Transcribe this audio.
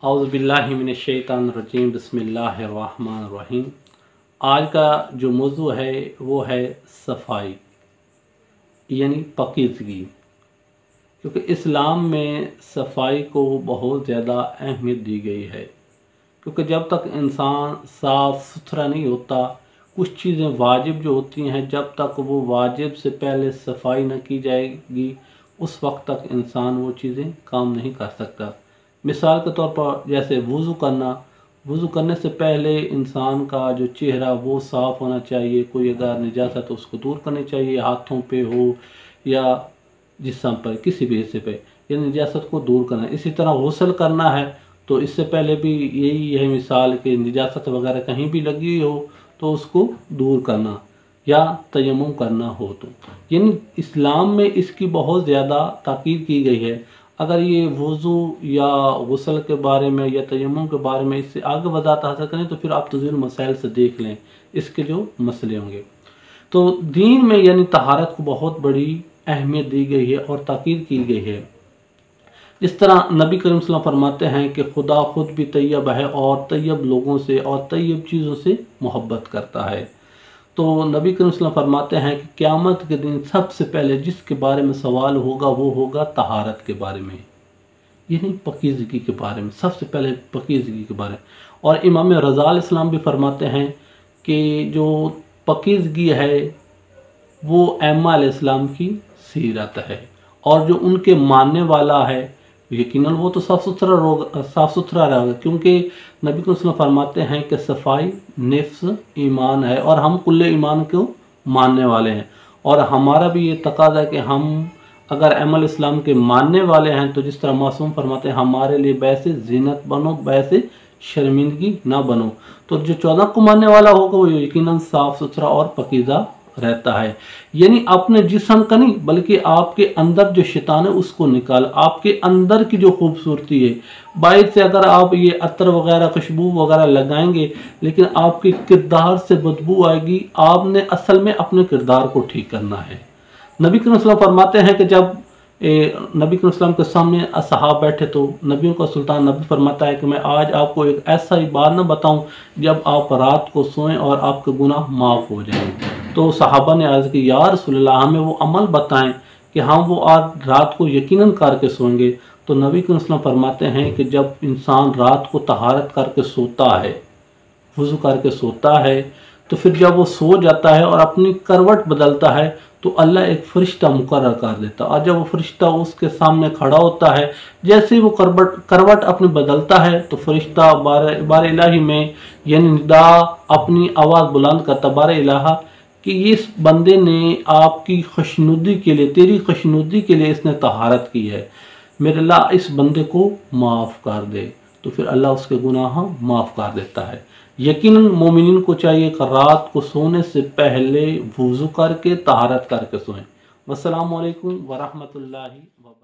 औज़ुबिल्लाहिमिनश्शैतानिर्रजीम बिस्मिल्लाहिर्रहमानिर्रहीम। आज का जो मौजू है वो है सफाई यानी पाकीज़गी, क्योंकि इस्लाम में सफाई को बहुत ज़्यादा अहमियत दी गई है। क्योंकि जब तक इंसान साफ़ सुथरा नहीं होता, कुछ चीज़ें वाजिब जो होती हैं, जब तक वो वाजिब से पहले सफाई न की जाएगी उस वक्त तक इंसान वो चीज़ें काम नहीं कर सकता। मिसाल के तौर पर जैसे वज़ू करने से पहले इंसान का जो चेहरा वो साफ़ होना चाहिए। कोई अगर निजात तो उसको दूर करनी चाहिए, हाथों पे हो या जिस्म पर किसी भी हिस्से पे, या निजात को दूर करना। इसी तरह गुस्ल करना है तो इससे पहले भी यही है मिसाल कि निजात वगैरह कहीं भी लगी हो तो उसको दूर करना, या तयम्मुम करना हो तो। यानी इस्लाम में इसकी बहुत ज़्यादा ताकीद की गई है। अगर ये वज़ू या गुस्ल के बारे में या तयम्मुम के बारे में इससे आगे वज़ाहत हासिल करें तो फिर आप तज़ील मसाइल से देख लें इसके जो मसले होंगे। तो दीन में यानी तहारत को बहुत बड़ी अहमियत दी गई है और ताकीद की गई है। इस तरह नबी करीम सल्लल्लाहु अलैहि वसल्लम फरमाते हैं कि खुदा खुद भी तैयब है और तैयब लोगों से और तैयब चीज़ों से मोहब्बत करता है। तो नबी करीम सल्लल्लाहु अलैहि वसल्लम फरमाते हैं कि क़यामत के दिन सबसे पहले जिसके बारे में सवाल होगा वो होगा तहारत के बारे में, यानी पाकीज़गी के बारे में। सबसे पहले पाकीज़गी के बारे में। और इमाम रज़ा अलैहिस्सलाम भी फरमाते हैं कि जो पाकीज़गी है वो अम्मा अलैहिस्सलाम की सीरत है, और जो उनके मानने वाला है यकीनन वो तो साफ़ सुथरा रहेगा। क्योंकि नबी को फरमाते हैं कि सफाई निफ्स ईमान है और हम कुल्ले ईमान को मानने वाले हैं। और हमारा भी ये तकाज़ा है कि हम अगर अमल इस्लाम के मानने वाले हैं तो जिस तरह मासूम फरमाते हैं हमारे लिए वैसे ज़ीनत बनो, वैसे शर्मिंदगी ना बनो। तो जो 14 को मानने वाला होगा वो यकीनन साफ़ सुथरा और पकीज़ा रहता है। यानी अपने जिस्म का नहीं बल्कि आपके अंदर जो शैतान है उसको निकाल, आपके अंदर की जो खूबसूरती है। बाहर से अगर आप ये अतर वगैरह खुशबू वगैरह लगाएंगे लेकिन आपके किरदार से बदबू आएगी। आपने असल में अपने किरदार को ठीक करना है। नबी करीम सल्लल्लाहु अलैहि वसल्लम फरमाते हैं कि जब नबी करीम सल्लल्लाहु अलैहि वसल्लम के सामने असहाब बैठे तो नबियों का सुल्तान नबी फरमाता है कि मैं आज आपको एक ऐसा ही बात न बताऊं जब आप रात को सोएं और आपके गुनाह माफ़ हो जाएं। तो सहाबा ने अर्ज़ की, या रसूलल्लाह हमें वो अमल बताएं कि हम वो आज रात को यकीनन करके सोएंगे। तो नबी करीम सल्लल्लाहु अलैहि वसल्लम फरमाते हैं कि जब इंसान रात को तहारत करके सोता है, वज़ू करके सोता है, तो फिर जब वो सो जाता है और अपनी करवट बदलता है तो अल्लाह एक फ़रिश्ता मुकर्रर कर देता है। और जब वो फ़रिश्ता उसके सामने खड़ा होता है, जैसे ही वो करवट अपनी बदलता है तो फ़रिश्ता बार इलाही में यानी निदा अपनी आवाज़ बुलंद करता, बार इलाहा कि इस बंदे ने आपकी खुशनुदी के लिए, तेरी खुशनुदी के लिए इसने तहारत की है, मेरे अल्लाह इस बंदे को माफ़ कर दे। तो फिर अल्लाह उसके गुनाह माफ़ कर देता है। यकीनन मोमिनीन को चाहिए कि रात को सोने से पहले वज़ू करके तहारत करके सोएं। वस्सलामु अलैकुम वरहमतुल्लाहि व बरकातहू।